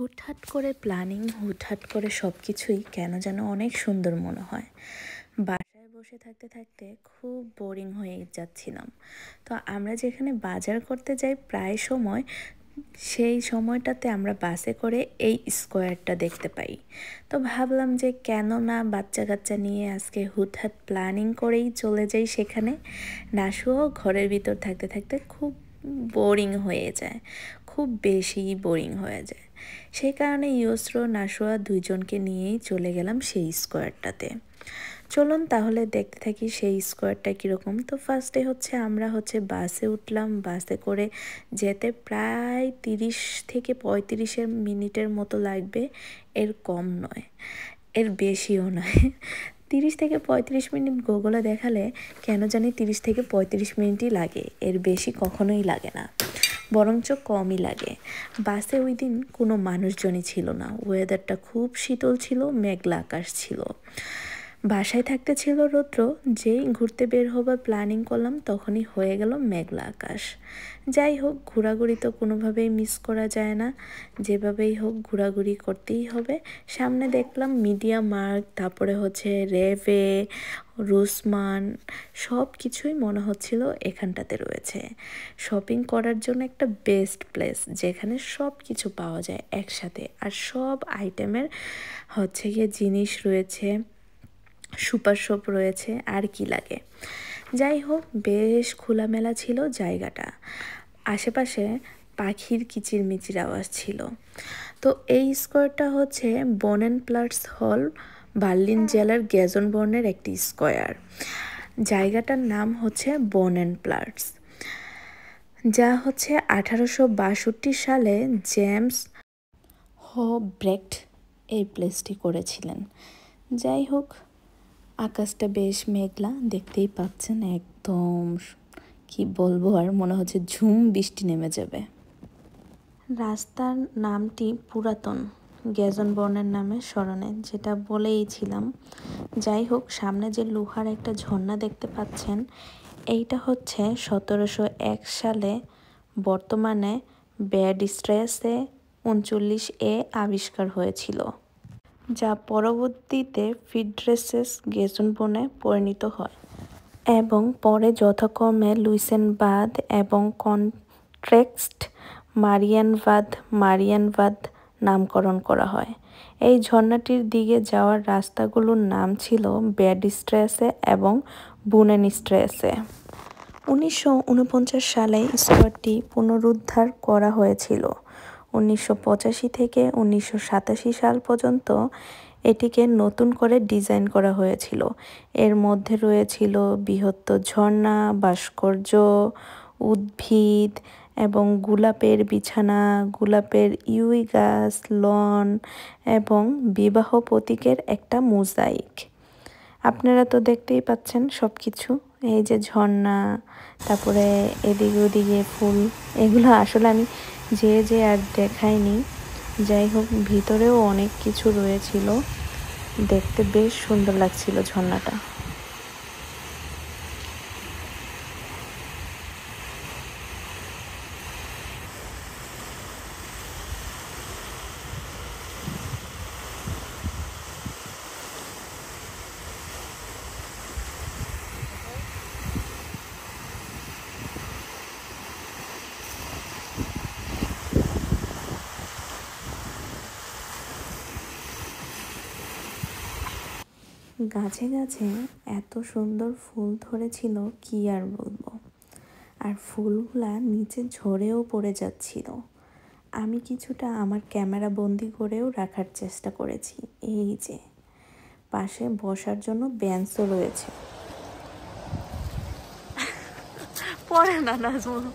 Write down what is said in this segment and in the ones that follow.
হুটহাট করে প্ল্যানিং, হুটহাট করে সব কিছুই কেন যেন অনেক সুন্দর মনে হয়। বাসায় বসে থাকতে থাকতে খুব বোরিং হয়ে যাচ্ছিলাম। তো আমরা যেখানে বাজার করতে যাই প্রায় সময়, সেই সময়টাতে আমরা বাসে করে এই স্কোয়ারটা দেখতে পাই। তো ভাবলাম যে কেন না বাচ্চা কাচ্চা নিয়ে আজকে হুটহাট প্ল্যানিং করেই চলে যাই সেখানে। নাশুও ঘরের ভিতর থাকতে থাকতে খুব বোরিং হয়ে যায়, খুব বেশি বোরিং হয়ে যায়। সেই কারণে ইয়সরো নাশুয়া দুইজনকে নিয়েই চলে গেলাম সেই স্কোয়ারটাতে। চলুন তাহলে দেখতে থাকি সেই স্কোয়ারটা কীরকম। তো ফার্স্টে আমরা বাসে উঠলাম। বাসে করে যেতে প্রায় 30 থেকে 35 মিনিটের মতো লাগবে, এর কম নয়, এর বেশিও নয়। 30 থেকে 35 মিনিট গুগলে দেখালে কেন জানি 30 থেকে 35 মিনিটই লাগে, এর বেশি কখনোই লাগে না, বরঞ্চ কমই লাগে। বাসে ওই দিন কোনো মানুষজনই ছিল না, ওয়েদারটা খুব শীতল ছিল, মেঘলা আকাশ ছিল। বাসায় থাকতে ছিল রৌদ্র, যেই ঘুরতে বের হবার প্ল্যানিং করলাম তখনই হয়ে গেল মেঘলা আকাশ। যাই হোক, ঘোরাঘুরি তো কোনোভাবেই মিস করা যায় না, যেভাবেই হোক ঘোরাঘুরি করতেই হবে। সামনে দেখলাম মিডিয়া মার্ট, তারপরে রেভে, রুসমান, সব কিছুই মনে হচ্ছিল এখানটাতে রয়েছে। শপিং করার জন্য একটা বেস্ট প্লেস, যেখানে সব কিছু পাওয়া যায় একসাথে, আর সব আইটেমের জিনিস রয়েছে, সুপার শপ রয়েছে, আর কি লাগে। যাই হোক, বেশ খোলামেলা ছিল জায়গাটা, আশেপাশে পাখির কিচিরমিচির আওয়াজ ছিল। তো এই স্কোয়ারটা বনেনপ্লাটস হল, বার্লিন জেলার গেজনবর্নের একটি স্কোয়ার। জায়গাটার নাম বনেনপ্লাটস, যা 1862 সালে জেমস হব্রেক্ট এই প্লেসটি করেছিলেন। যাই হোক, আকাশটা বেশ মেঘলা, দেখতেই পাচ্ছেন, একদম কি বলবো, আর মনে হচ্ছে ঝুম বৃষ্টি নেমে যাবে। রাস্তার নামটি পুরাতন গেজনবর্নের নামে স্মরণে, যেটা বলেইছিলাম। যাই হোক, সামনে যে লোহার একটা ঝর্ণা দেখতে পাচ্ছেন, এইটা 1701 সালে বর্তমানে ব্যাড স্ট্রেসে 39A আবিষ্কার হয়েছিল, যা পরবর্তীতে ফিড্রেসেস গেজনবর্নে পরিণত হয় এবং পরে যথাক্রমে লুইসেনবাদ এবং কন্ট্রেক্সট মারিয়ানবাদ নামকরণ করা হয়। এই ঝর্ণাটির দিকে যাওয়ার রাস্তাগুলোর নাম ছিল ব্যাড স্ট্রেসে এবং বুনেন স্ট্রেসে। 1949 সালে স্কোয়ারটি পুনরুদ্ধার করা হয়েছিল। 1985 থেকে 1987 সাল পর্যন্ত এটিকে নতুন করে ডিজাইন করা হয়েছিল। এর মধ্যে রয়েছিল বৃহত্তর ঝর্ণা, ভাস্কর্য, উদ্ভিদ এবং গোলাপের বিছানা, গোলাপের ইউই গাছ, লন এবং বিবাহ প্রতীকের একটা মোজাইক। আপনারা তো দেখতেই পাচ্ছেন সব কিছু, এই যে ঝর্ণা, তারপরে এদিকে ওদিকে ফুল, এগুলো আসলে আমি যে আর দেখাইনি। যাই হোক, ভিতরেও অনেক কিছু রয়েছিল, দেখতে বেশ সুন্দর লাগছিল ঝর্ণাটা। গাছে গাছে এত সুন্দর ফুল ধরেছিল, কি আর বলবো। আর ফুলগুলা নিচে ঝরেও পড়ে যাচ্ছিল। আমি কিছুটা আমার ক্যামেরা বন্দি করেও রাখার চেষ্টা করেছি। এই যে পাশে বসার জন্য বেঞ্চও রয়েছে। পরে না নাজমুল,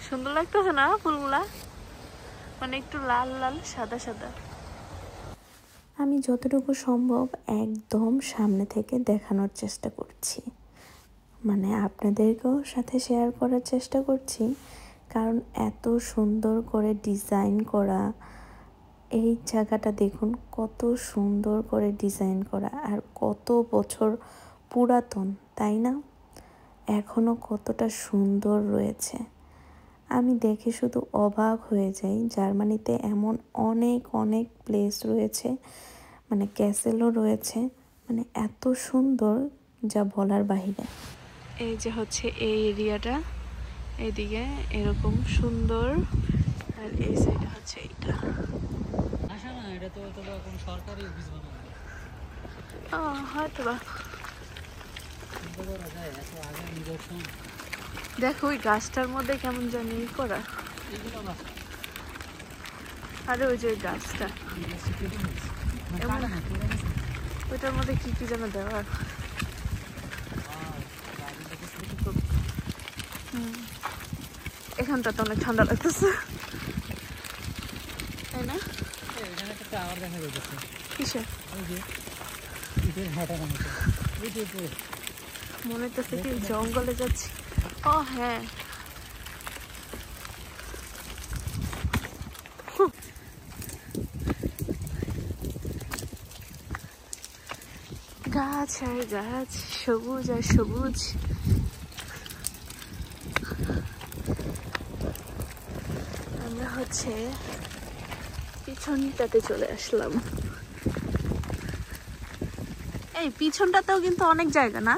সুন্দর লাগতেছে না ফুলগুলা, মানে একটু লাল লাল সাদা সাদা। আমি যতটুকু সম্ভব একদম সামনে থেকে দেখানোর চেষ্টা করছি, মানে আপনাদেরকেও সাথে শেয়ার করার চেষ্টা করছি, কারণ এত সুন্দর করে ডিজাইন করা এই জায়গাটা দেখুন, কত সুন্দর করে ডিজাইন করা, আর কত বছর পুরাতন, তাই না? এখনো কতটা সুন্দর রয়েছে। আমি দেখে শুধু অবাক হয়ে যাই। জার্মানিতে এমন অনেক অনেক প্লেস রয়েছে, মানে ক্যাসেলও রয়েছে, মানে এত সুন্দর যা বলার বাহিরে। এই যে হচ্ছে এই এরিয়াটা, এইদিকে এরকম সুন্দর, আর এই সাইডে হচ্ছে এইটা। আশা না, এটা তো এখন সরকারি অফিস বানানো। হয়তো বা। চিন্তা করা যায় এত আগে নিদর্শন। দেখো ওই গাছটার মধ্যে কেমন জানি করা। এইগুলো গাছ, আরে ওই যে ওই গাছটা, ওইটার মধ্যে কি কি যেন দেওয়ার। এখানটা তো অনেক ঠান্ডা লাগতেছে, তাই না? এখানে একটা টাওয়ার দেখা যাচ্ছে। কিসের? ওই যে ইটের হাঁটার মতো, ওই যে উপরে মনে হচ্ছে কি জঙ্গলে যাচ্ছি। ও হ্যাঁ, গাছ আর গাছ, সবুজ আর সবুজ। আমরা হচ্ছে পিছনটাতে চলে আসলাম। এই পিছনটাতেও কিন্তু অনেক জায়গা না?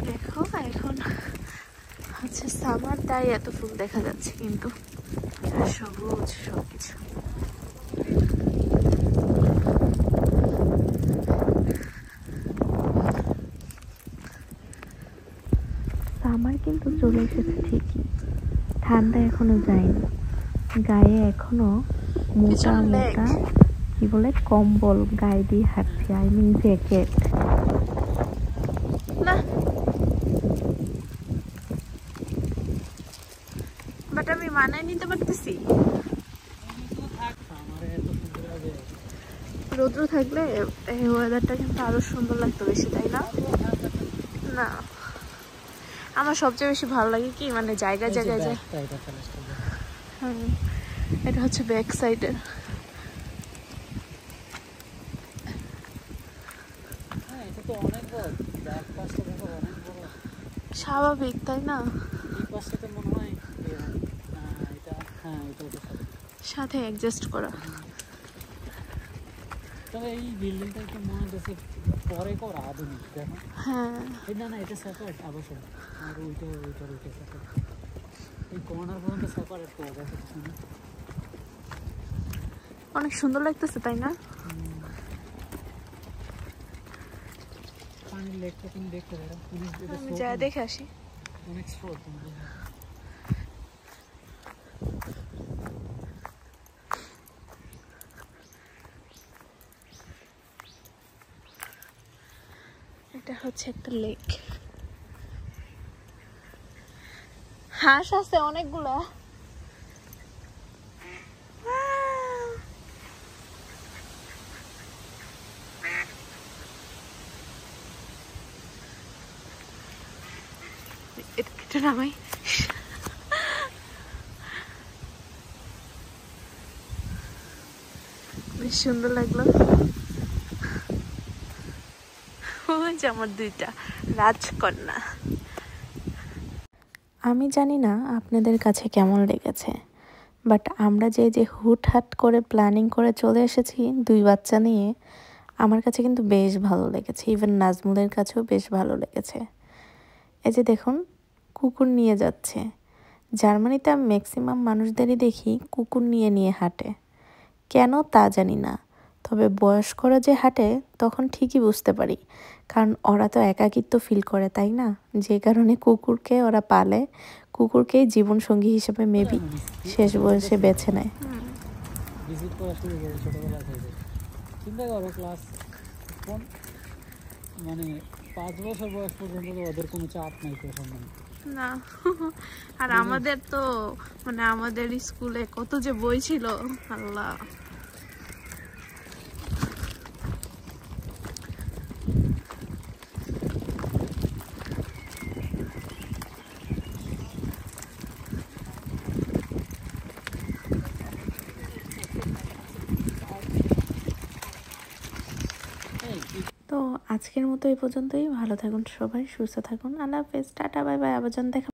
দেখো এখন হচ্ছে সামার, তাই এত ফুল দেখা যাচ্ছে, কিন্তু সবুজ সবকিছু। সামার কিন্তু চলে এসেছে ঠিকই, ঠান্ডা এখনো যায়নি, গায়ে এখনো মোটা মোটা কি বলে কম্বল গায়ে দিয়ে হাঁটছি, আই মিন জ্যাকেট। না বাট আমি মানায় নিতে পারতেছি। রৌদ্র থাকলে এই ওয়েদারটা কিন্তু আরো সুন্দর লাগতো বেশি, তাই না? না, আমার সবচেয়ে বেশি ভালো লাগে কি, মানে জায়গায় জায়গায় যায়। এটা হচ্ছে ব্যাক সাইডের। স্বাভাবিক, তাই না? সাথে অ্যাডজাস্ট করা। তবে এই বিল্ডিংটা একটু মনে হচ্ছে পরে করা, আধুনিক। দেখো হ্যাঁ, না না, এটা সেপারেট আবাসন, আর ওইটা সেপারেট। এই কর্নার পর্যন্ত সেপারেট করা গেছে। অনেক সুন্দর লাগতেছে, তাই না? পানির লেকটা তুমি দেখতে পারো, আমি যা দেখে আসি। অনেক স্রোত। এটা হচ্ছে একটা লেক, হাঁস আছে অনেকগুলা। এটা নামাই। বেশ সুন্দর লাগলো। ওই যে আমার দুইটা রাজকন্যা। আমি জানি না আপনাদের কাছে কেমন লেগেছে, বাট আমরা যে হুটহাট করে প্ল্যানিং করে চলে এসেছি 2 বাচ্চা নিয়ে, আমার কাছে কিন্তু বেশ ভালো লেগেছে। ইভেন নাজমুলের কাছেও বেশ ভালো লেগেছে। এই যে দেখুন, কুকুর নিয়ে যাচ্ছে। জার্মানিতে আমি ম্যাক্সিমাম মানুষদেরই দেখি কুকুর নিয়ে নিয়ে হাঁটে, কেন তা জানি না। তবে বয়স্করা যে হাঁটে তখন ঠিকই বুঝতে পারি, কারণ ওরা তো একাকিত্ব ফিল করে, তাই না? যে কারণে কুকুরকে ওরা পালে, কুকুরকেই জীবনসঙ্গী হিসেবে মেবি শেষ বয়সে বেছে নেয়। চিন্তা করো, ক্লাস মানে 5 বছর বয়স পর্যন্ত ওদের কোনো চাপ নাই না। আর আমাদের তো মানে আমাদের স্কুলে কত যে বই ছিল, আল্লাহ। Hey, আজকের মতো এই পর্যন্তই। ভালো থাকুন সবাই, সুস্থ থাকুন। আল্লাহ হাফেজ, টাটা, বাই বাই। আবার দেখা